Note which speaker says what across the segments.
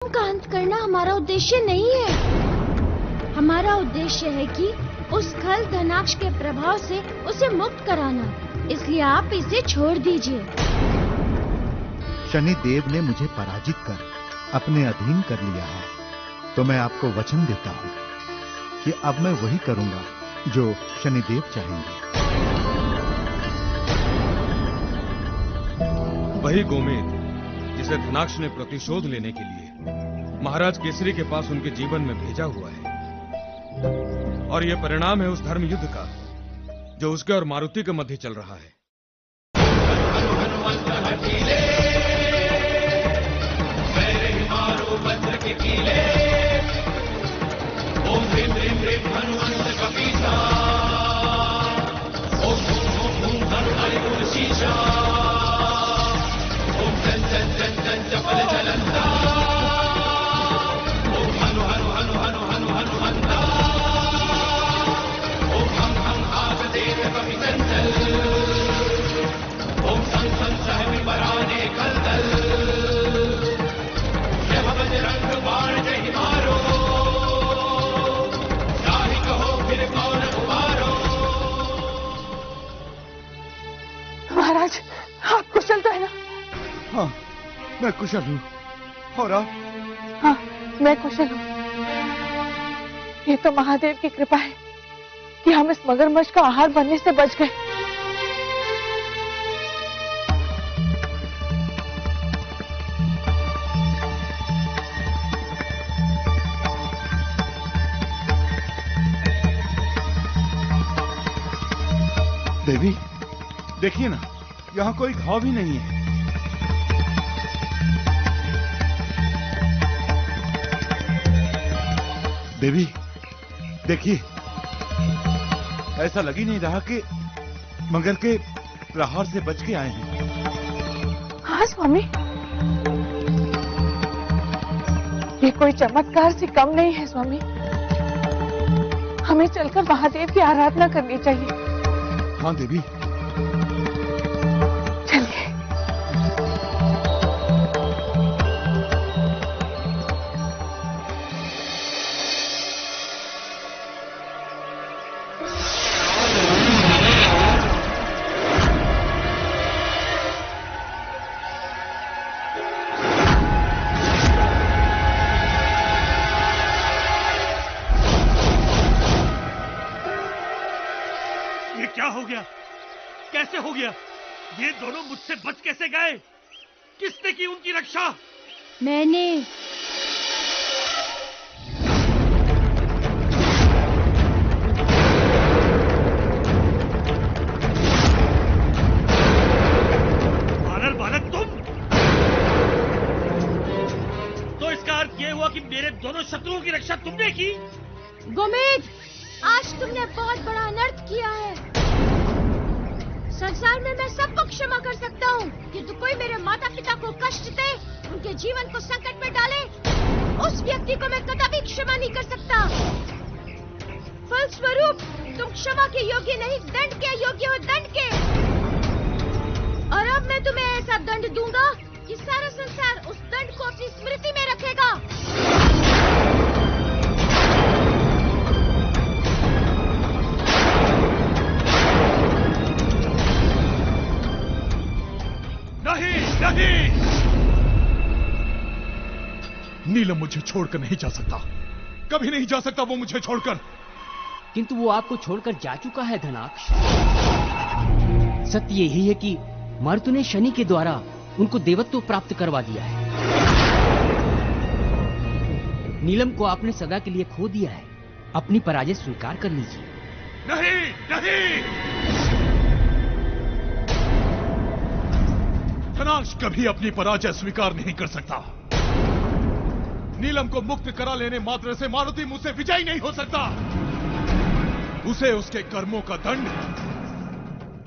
Speaker 1: का अंत करना हमारा उद्देश्य नहीं है। हमारा उद्देश्य है कि उस खल धनाक्ष के प्रभाव से उसे मुक्त कराना। इसलिए आप इसे छोड़ दीजिए।
Speaker 2: शनिदेव ने मुझे पराजित कर अपने अधीन कर लिया है, तो मैं आपको वचन देता हूँ कि अब मैं वही करूंगा जो शनिदेव चाहेंगे।
Speaker 3: वही गोमेद जिसे धनाक्ष ने प्रतिशोध लेने के लिए महाराज केसरी के पास उनके जीवन में भेजा हुआ है, और यह परिणाम है उस धर्म युद्ध का जो उसके और मारुति के मध्य चल रहा है। ओम ह्रीं ह्रीं ह्रीं हनुमंत कपीसा, ओम भूं भूं भूं हनु हरिपुर शीशा, ओम जन जन जन जन चपल जलंता, ओम हनु हनु हनु हनु हनु हनुमंता, ओम हम हम आग देत कपि चंचल, ओम सं सं सहमि बराने खलदल, जब बजरंग बाण जहि मारो,
Speaker 4: महाराज, आप कुशल तो है ना?
Speaker 2: हाँ, मैं कुशल हूँ। और आप?
Speaker 4: हाँ, मैं कुशल हूँ। ये तो महादेव की कृपा है कि हम इस मगरमच्छ का आहार बनने से बच गए।
Speaker 2: देवी, देखिए ना, यहाँ कोई घाव भी नहीं है। देवी, देखिए, ऐसा लग ही नहीं रहा कि मगर के प्रहार से बच के आए हैं।
Speaker 4: हाँ स्वामी, ये कोई चमत्कार से कम नहीं है स्वामी। हमें चलकर महादेव की आराधना करनी चाहिए।
Speaker 2: हाँ देवी,
Speaker 4: चलिए।
Speaker 5: ये क्या हो गया? कैसे हो गया? ये दोनों मुझसे बच कैसे गए? किसने की उनकी रक्षा?
Speaker 1: मैंने।
Speaker 5: बानर बालक तुम? तो इसका अर्थ ये हुआ कि मेरे दोनों शत्रुओं की रक्षा तुमने की?
Speaker 1: गोमेद, आज तुमने बहुत बड़ा अनर्थ किया है। संसार में मैं सबको क्षमा कर सकता हूँ, किंतु कोई मेरे माता पिता को कष्ट दे, उनके जीवन को संकट में डाले, उस व्यक्ति को मैं कदापि क्षमा नहीं कर सकता। फलस्वरूप तुम क्षमा के योग्य नहीं, दंड के योग्य हो, दंड के। और अब मैं तुम्हें ऐसा दंड दूंगा कि सारा संसार उस दंड को अपनी स्मृति में रखेगा।
Speaker 5: नहीं!
Speaker 6: नीलम मुझे छोड़कर नहीं जा सकता, कभी नहीं जा सकता वो मुझे छोड़कर।
Speaker 7: किंतु वो आपको छोड़कर जा चुका है धनाक्ष। सत्य यही है कि मारुति ने शनि के द्वारा उनको देवत्व प्राप्त करवा दिया है। नीलम को आपने सदा के लिए खो दिया है। अपनी पराजय स्वीकार कर लीजिए।
Speaker 6: नहीं! धनाक्ष कभी अपनी पराजय स्वीकार नहीं कर सकता। नीलम को मुक्त करा लेने मात्र से मारुति मुझसे विजयी नहीं हो सकता। उसे उसके कर्मों का दंड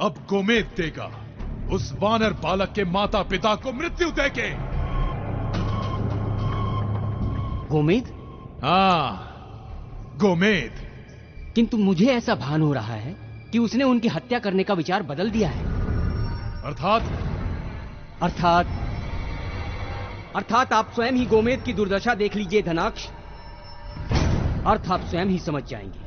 Speaker 6: अब गोमेद देगा, उस वानर बालक के माता पिता को मृत्यु देके।
Speaker 7: गोमेद?
Speaker 6: हाँ, गोमेद।
Speaker 7: किंतु मुझे ऐसा भान हो रहा है कि उसने उनकी हत्या करने का विचार बदल दिया है।
Speaker 6: अर्थात
Speaker 7: अर्थात आप स्वयं ही गोमेद की दुर्दशा देख लीजिए धनाक्ष। अर्थ आप स्वयं ही समझ जाएंगे।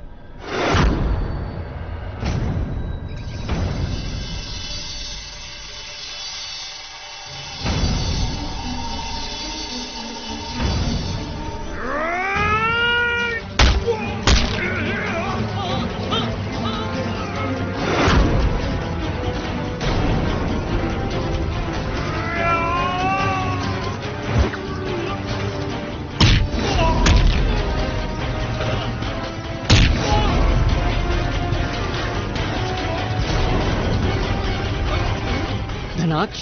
Speaker 7: धनाक्ष,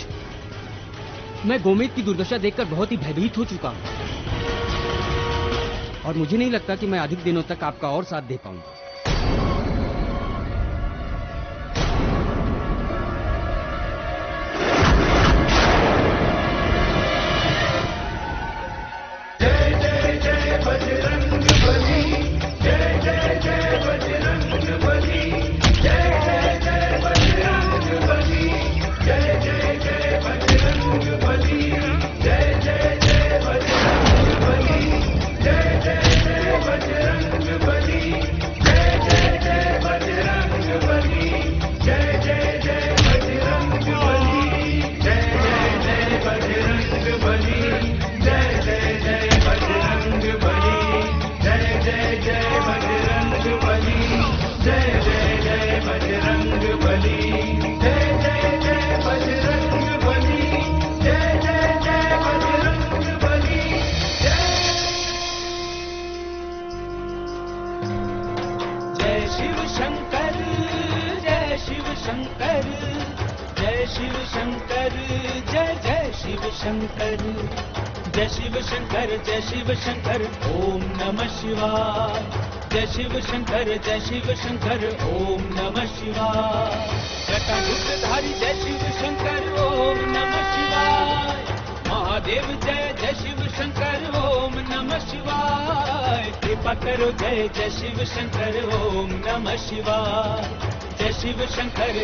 Speaker 7: मैं गोमेद की दुर्दशा देखकर बहुत ही भयभीत हो चुका हूं और मुझे नहीं लगता कि मैं अधिक दिनों तक आपका और साथ दे पाऊंगा।
Speaker 8: जय शिव शंकर ओम नमः शिवाय। जटायुधधारी जय शिव शंकर ओम नमः शिवाय। महादेव जय शिव शंकर ओम नमः शिवाय। कृपा करो जय शिव शंकर ओम नमः शिवाय। जय शिव शंकर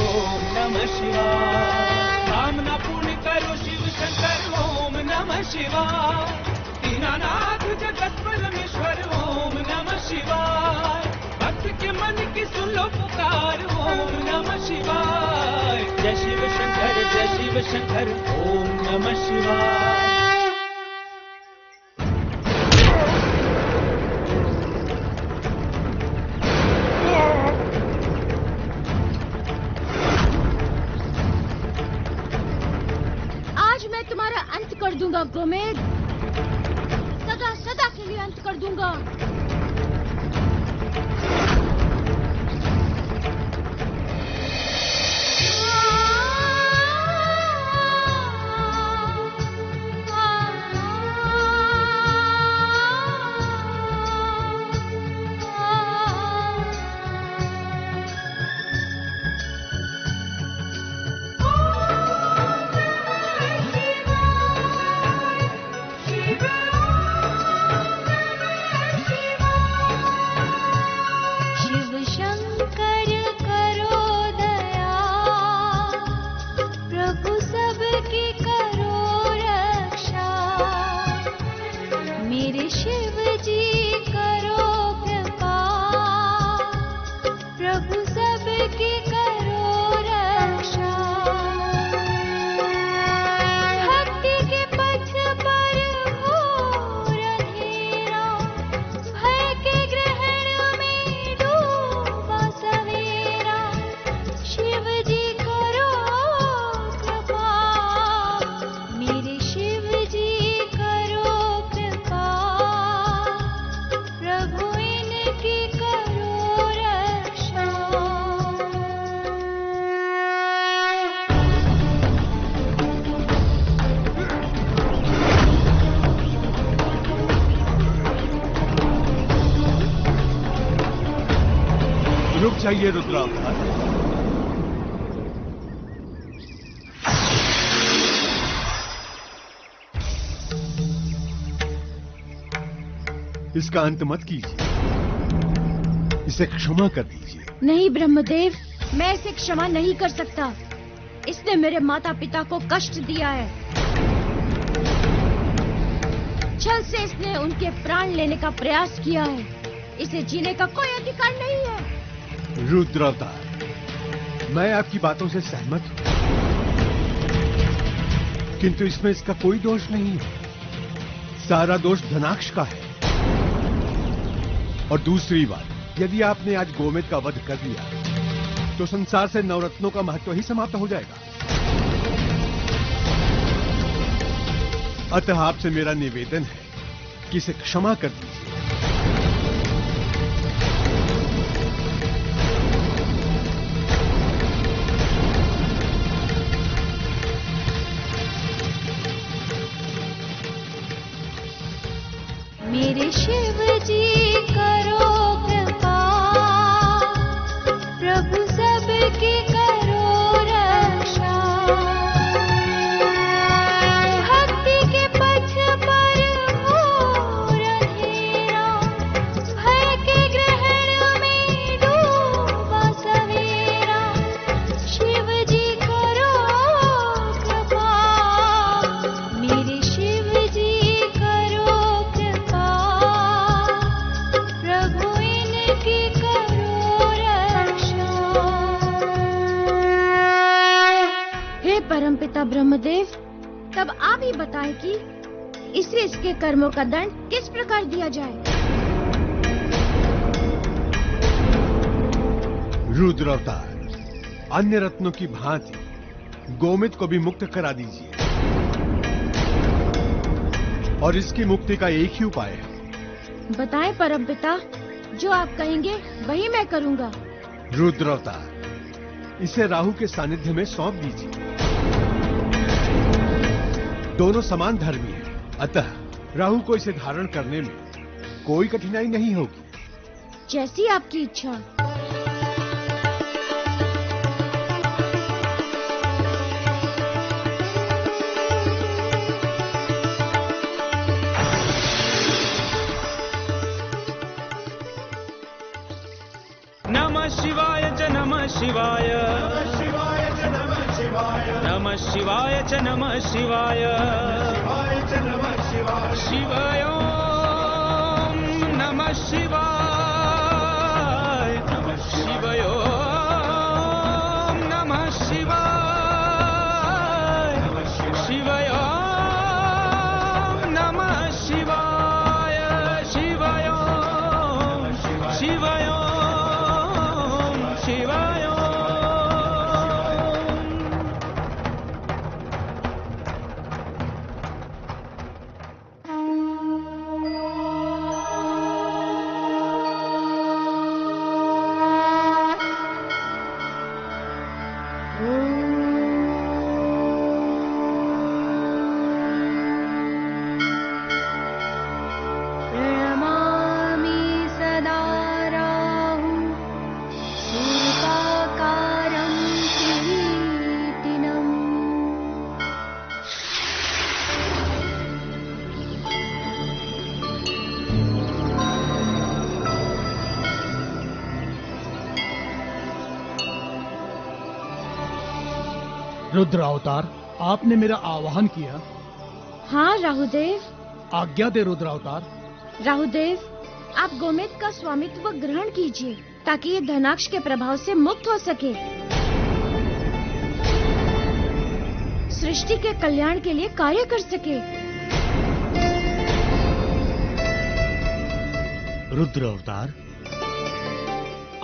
Speaker 8: ओम नमः शिवाय। कामना पूर्ण करो शिव शंकर ओम नमः शिवाय। दीनानाथ जगत परमेश्वर ओम नमः शिवाय। भक्त के मन की सुन लो पुकार ओम नमः शिवाय। जय शिव शंकर ओम नमः शिवाय।
Speaker 1: आज मैं तुम्हारा अंत कर दूंगा गोमेद, सदा के लिए अंत कर दूंगा।
Speaker 6: चाहिए रुद्रावतार।
Speaker 2: इसका अंत मत कीजिए, इसे क्षमा कर दीजिए।
Speaker 1: नहीं ब्रह्मदेव, मैं इसे क्षमा नहीं कर सकता। इसने मेरे माता पिता को कष्ट दिया है। छल से इसने उनके प्राण लेने का प्रयास किया है। इसे जीने का कोई अधिकार नहीं है।
Speaker 9: रुद्र अवतार, मैं आपकी बातों से सहमत हूं, किंतु इसमें इसका कोई दोष नहीं है। सारा दोष धनाक्ष का है। और दूसरी बात, यदि आपने आज गोमेद का वध कर लिया तो संसार से नवरत्नों का महत्व ही समाप्त हो जाएगा। अतः आपसे मेरा निवेदन है कि इसे क्षमा कर दीजिए।
Speaker 1: मेरे शिव जी करो कृपा, प्रभु सबकी करो रक्षा। भक्ति के पथ पर घोर अंधेरा, भय के ग्रहण में डूबा सवेरा। शिव जी करो कृपा, मेरे शिव जी करो कृपा, प्रभु इनकी करो रक्षा। हे परमपिता ब्रह्मदेव, तब आप ही बताएं कि इसे इसके कर्मों का दंड किस प्रकार दिया जाए।
Speaker 9: रुद्र अवतार, अन्य रत्नों की भांति गोमित को भी मुक्त करा दीजिए। और इसकी मुक्ति का एक ही उपाय है।
Speaker 1: बताएं परमपिता, जो आप कहेंगे वही मैं करूंगा।
Speaker 9: रुद्र अवतार, इसे राहु के सानिध्य में सौंप दीजिए। दोनों समान धर्मी हैं, अतः राहु को इसे धारण करने में कोई कठिनाई नहीं होगी।
Speaker 1: जैसी आपकी इच्छा।
Speaker 8: नमः शिवाय च नमः शिवाय, नमः शिवाय च नमः शिवाय, शिवाय ओम नमः शिवाय, शिवाय ओम नमः शिवाय, शिवाय ओम नमः शिवाय, शिवाय ओम, शिवाय ओम, शिवाय ओम।
Speaker 1: प्रणमामि सदा राहुं सूर्पाकारं किरीटिनम्।
Speaker 5: रुद्र अवतार, आपने मेरा आवाहन किया।
Speaker 1: हाँ राहुदेव।
Speaker 5: आज्ञा दे रुद्र अवतार।
Speaker 1: राहुदेव, आप गोमेद का स्वामित्व ग्रहण कीजिए ताकि ये धनाक्ष के प्रभाव से मुक्त हो सके, सृष्टि के कल्याण के लिए कार्य कर सके।
Speaker 5: रुद्र अवतार,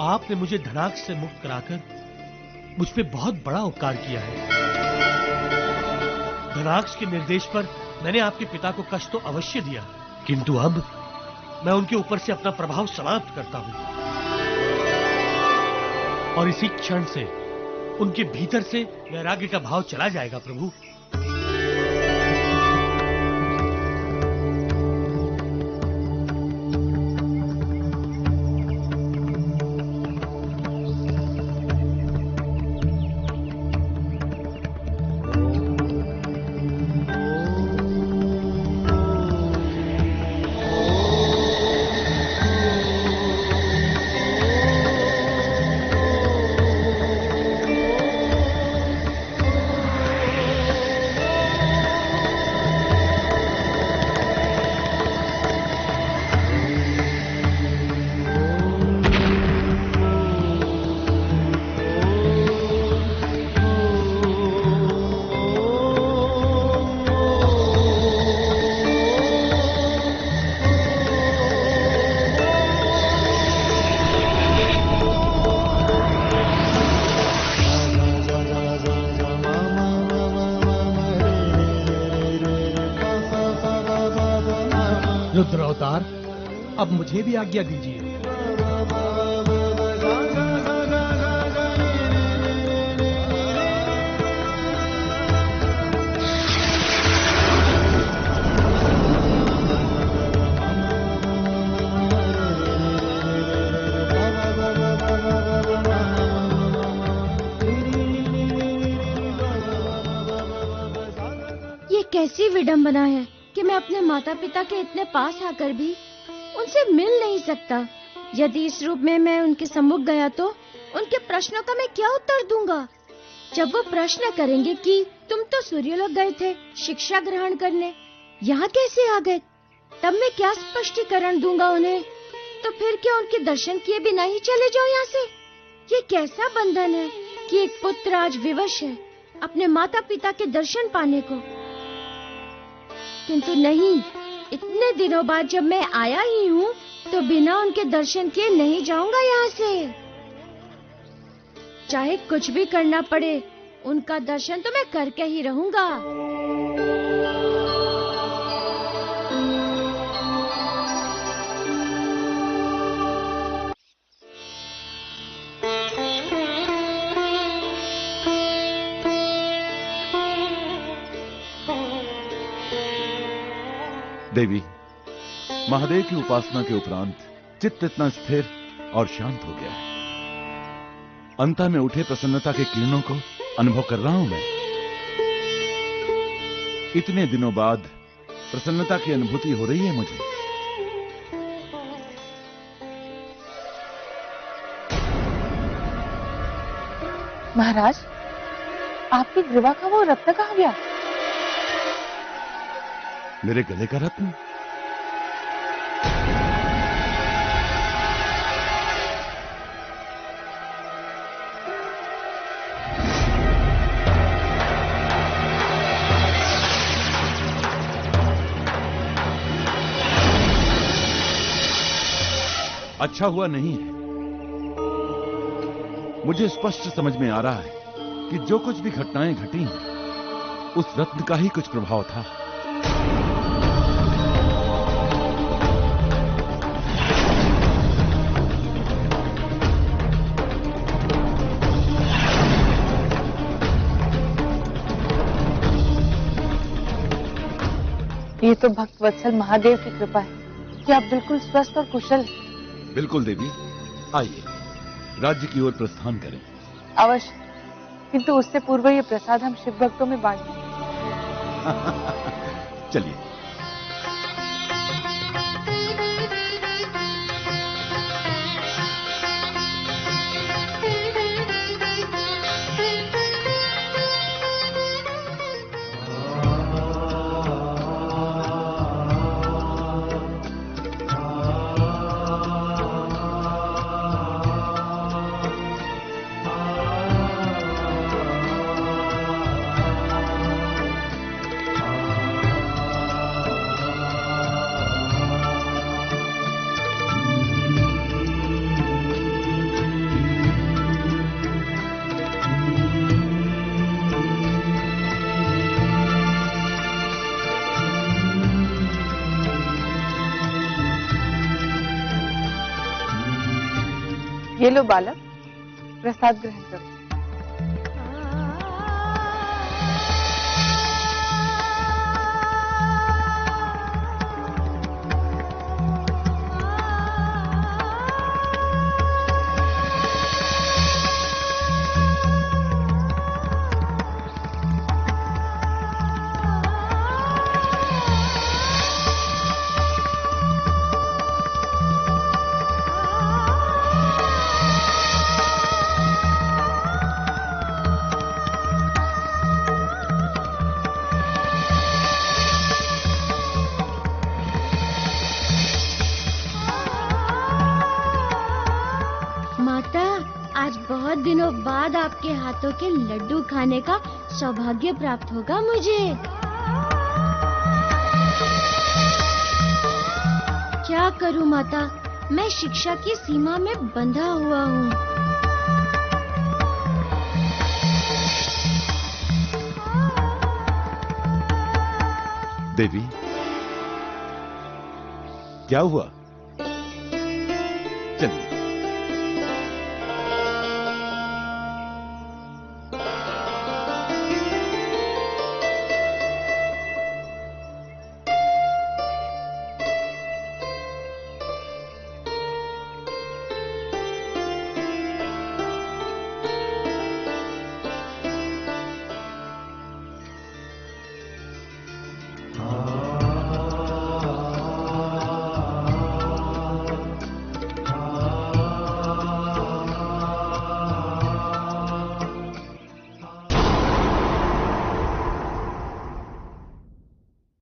Speaker 5: आपने मुझे धनाक्ष से मुक्त कराकर मुझ पे बहुत बड़ा उपकार किया है। धनाक्ष के निर्देश पर मैंने आपके पिता को कष्ट तो अवश्य दिया, किंतु अब मैं उनके ऊपर से अपना प्रभाव समाप्त करता हूं और इसी क्षण से उनके भीतर से वैराग्य का भाव चला जाएगा। प्रभु, रुद्र अवतार, अब मुझे भी आज्ञा दीजिए।
Speaker 1: ये कैसी विडंबना है कि मैं अपने माता पिता के इतने पास आकर भी उनसे मिल नहीं सकता। यदि इस रूप में मैं उनके सम्मुख गया तो उनके प्रश्नों का मैं क्या उत्तर दूंगा? जब वो प्रश्न करेंगे कि तुम तो सूर्यलोक गए थे शिक्षा ग्रहण करने, यहाँ कैसे आ गए, तब मैं क्या स्पष्टीकरण दूंगा उन्हें? तो फिर क्या उनके दर्शन किए बिना ही चले जाओ यहाँ से? ये कैसा बंधन है कि एक पुत्र आज विवश है अपने माता पिता के दर्शन पाने को, किंतु नहीं, इतने दिनों बाद जब मैं आया ही हूँ तो बिना उनके दर्शन किए नहीं जाऊंगा यहाँ से। चाहे कुछ भी करना पड़े, उनका दर्शन तो मैं करके ही रहूंगा।
Speaker 10: देवी, महादेव की उपासना के उपरांत चित्त इतना स्थिर और शांत हो गया है। अंत में उठे प्रसन्नता के किरणों को अनुभव कर रहा हूं मैं। इतने दिनों बाद प्रसन्नता की अनुभूति हो रही है मुझे।
Speaker 4: महाराज, आपकी ग्रीवा का वो रत्न कहाँ गया?
Speaker 10: मेरे गले का रत्न? अच्छा हुआ नहीं है। मुझे स्पष्ट समझ में आ रहा है कि जो कुछ भी घटनाएं घटी हैं, उस रत्न का ही कुछ प्रभाव था।
Speaker 4: ये तो भक्त वत्सल महादेव की कृपा है कि आप बिल्कुल स्वस्थ और कुशल हैं।
Speaker 10: बिल्कुल देवी, आइए राज्य की ओर प्रस्थान करें।
Speaker 4: अवश्य, किंतु उससे पूर्व ये प्रसाद हम शिव भक्तों में बांटें।
Speaker 10: चलिए।
Speaker 4: ये लो बालक, प्रसाद ग्रहण करो।
Speaker 1: बहुत दिनों बाद आपके हाथों के लड्डू खाने का सौभाग्य प्राप्त होगा मुझे। क्या करूं माता, मैं शिक्षा की सीमा में बंधा हुआ हूँ।
Speaker 10: देवी, क्या हुआ? चलिए।